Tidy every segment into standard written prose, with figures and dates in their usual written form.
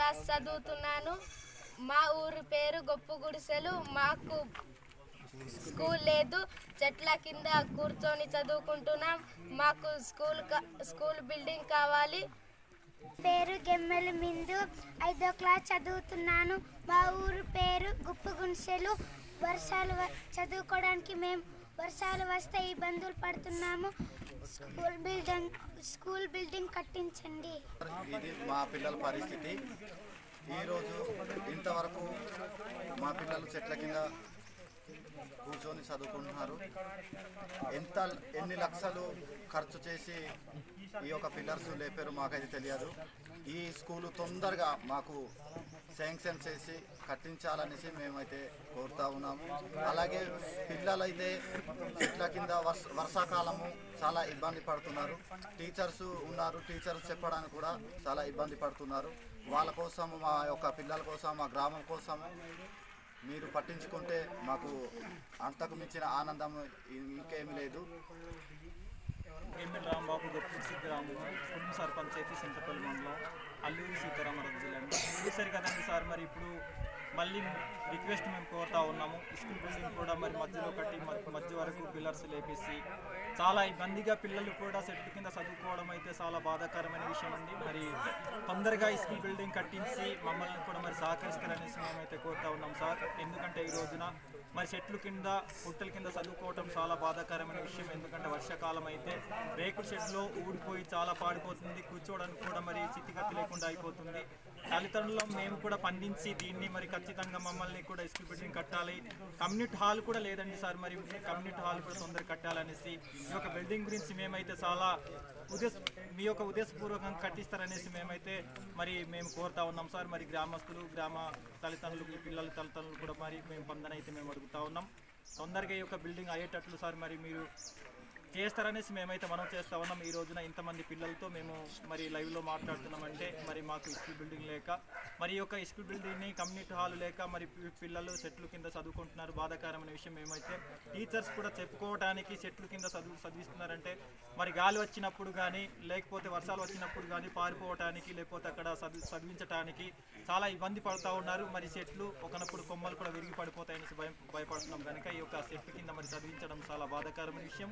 Class చదువుతున్నాను. మా ఊరి పేరు గొప్ప గుడిసెలు. మాకు స్కూల్ లేదు, చెట్ల కింద కూర్చొని చదువుకుంటున్నాం. మాకు స్కూల్ బిల్డింగ్ కావాలి. పేరు గెమ్మెల మిందు, 5వ క్లాస్ చదువుతున్నాను. మా ఊరు పేరు గుప్పగుంసెలు. చదువుకోవడానికి మేము వర్షాలు వస్తే ఇబ్బందులు పడుతున్నాము. స్కూల్ బిల్డింగ్ కట్టించండి. ఇది మా పిల్లల పరిస్థితి. ఈరోజు ఇంతవరకు మా పిల్లలు చెట్ల కింద కూర్చొని చదువుకుంటున్నారు. ఎన్ని లక్షలు ఖర్చు చేసి ఈ యొక్క పిల్లర్స్ లేపారు మాకైతే తెలియదు. ఈ స్కూలు తొందరగా మాకు శాంక్షన్ చేసి కట్టించాలనేసి మేమైతే కోరుతా ఉన్నాము. అలాగే పిల్లలైతే చెట్ల కింద వర్షాకాలము చాలా ఇబ్బంది పడుతున్నారు. టీచర్స్ ఉన్నారు, టీచర్స్ చెప్పడానికి కూడా చాలా ఇబ్బంది పడుతున్నారు. వాళ్ళ కోసం, మా యొక్క పిల్లల కోసం, మా గ్రామం కోసం మీరు పట్టించుకుంటే మాకు అంతకు మించిన ఆనందం ఇంకేమీ లేదు. గెమ్మెల రాంబాబు, గొప్పగుడిసె గ్రామం, కుటుంబసారి పంచాయతీ, సింతపల్లి మండలం, అల్లూరి సీతారామరాజు జిల్లా అండి. చూసారు కదండి సార్, మరి ఇప్పుడు మళ్ళీ రిక్వెస్ట్ మేము కోరుతా ఉన్నాము. స్కూల్ బిల్డింగ్ కూడా మరి మధ్యలో కట్టి మధ్య వరకు పిల్లర్స్ లేపేసి చాలా ఇబ్బందిగా పిల్లలు కూడా చెట్టు కింద చదువుకోవడం అయితే చాలా బాధాకరమైన విషయం అండి. మరి తొందరగా ఈ స్కూల్ బిల్డింగ్ కట్టించి మమ్మల్ని కూడా మరి సహకరిస్తారనేసి మేమైతే కోరుతా ఉన్నాం సార్. ఎందుకంటే ఈ రోజున మరి చెట్లు కింద, పుట్టల కింద చదువుకోవడం చాలా బాధాకరమైన విషయం. ఎందుకంటే వర్షాకాలం అయితే రేకుల షెడ్లో ఊడిపోయి చాలా పాడిపోతుంది. కూర్చోవడానికి కూడా మరి స్థితిగతి లేకుండా అయిపోతుంది. తల్లిదండ్రులు మేము కూడా పండించి దీన్ని మరి ఖచ్చితంగా మమ్మల్ని కూడా స్కూల్ బిల్డింగ్ కట్టాలి. కమ్యూనిటీ హాల్ కూడా లేదండి సార్, మరి కమ్యూనిటీ హాల్ కూడా తొందరగా కట్టాలనేసి ఈ యొక్క బిల్డింగ్ గురించి మేమైతే చాలా మీ యొక్క ఉద్దేశపూర్వకంగా కట్టిస్తారనేసి మేమైతే మేము కోరుతా ఉన్నాం సార్. మరి గ్రామస్తులు, గ్రామ తల్లిదండ్రులు, ఈ పిల్లల తల్లిదండ్రులు కూడా మరి మేము పొందనైతే మేము అడుగుతా ఉన్నాం. తొందరగా ఈ యొక్క బిల్డింగ్ అయ్యేటట్లు సార్ మరి మీరు చేస్తారనేసి మేమైతే మనం చేస్తూ ఉన్నాం. ఈ రోజున ఇంతమంది పిల్లలతో మేము మరి లైవ్లో మాట్లాడుతున్నామంటే మరి మాకు స్కూల్ బిల్డింగ్ లేక, మరి ఈ యొక్క స్కూల్ బిల్డింగ్ని కమ్యూనిటీ హాల్ లేక మరి పిల్లలు చెట్లు కింద చదువుకుంటున్నారు. బాధాకరమైన విషయం. మేమైతే టీచర్స్ కూడా చెప్పుకోవడానికి చెట్లు కింద చదివిస్తున్నారంటే మరి గాలి వచ్చినప్పుడు కానీ, లేకపోతే వర్షాలు వచ్చినప్పుడు కానీ పారిపోవటానికి, లేకపోతే అక్కడ చదివించడానికి చాలా ఇబ్బంది పడుతూ ఉన్నారు. మరి చెట్లు ఒకనప్పుడు కొమ్మలు కూడా విరిగి పడిపోతాయనేసి భయపడుతున్నాం కనుక ఈ యొక్క చెట్టు కింద మరి చదివించడం చాలా బాధాకరమైన విషయం.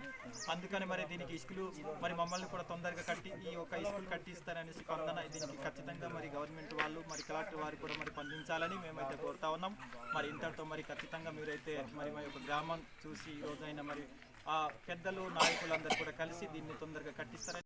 అందుకని మరి దీనికి స్కూలు మరి మమ్మల్ని కూడా తొందరగా కట్టి ఈ యొక్క స్కూల్ కట్టిస్తారనేసి స్పందన. దీనికి ఖచ్చితంగా మరి గవర్నమెంట్ వాళ్ళు, మరి కలెక్టర్ వారు కూడా మరి స్పందించాలని మేమైతే కోరుతా ఉన్నాం. మరి ఇంతటితో మరి ఖచ్చితంగా మీరైతే మరి మా యొక్క గ్రామం చూసి ఈ రోజైనా మరి ఆ పెద్దలు, నాయకులందరూ కూడా కలిసి దీన్ని తొందరగా కట్టిస్తారని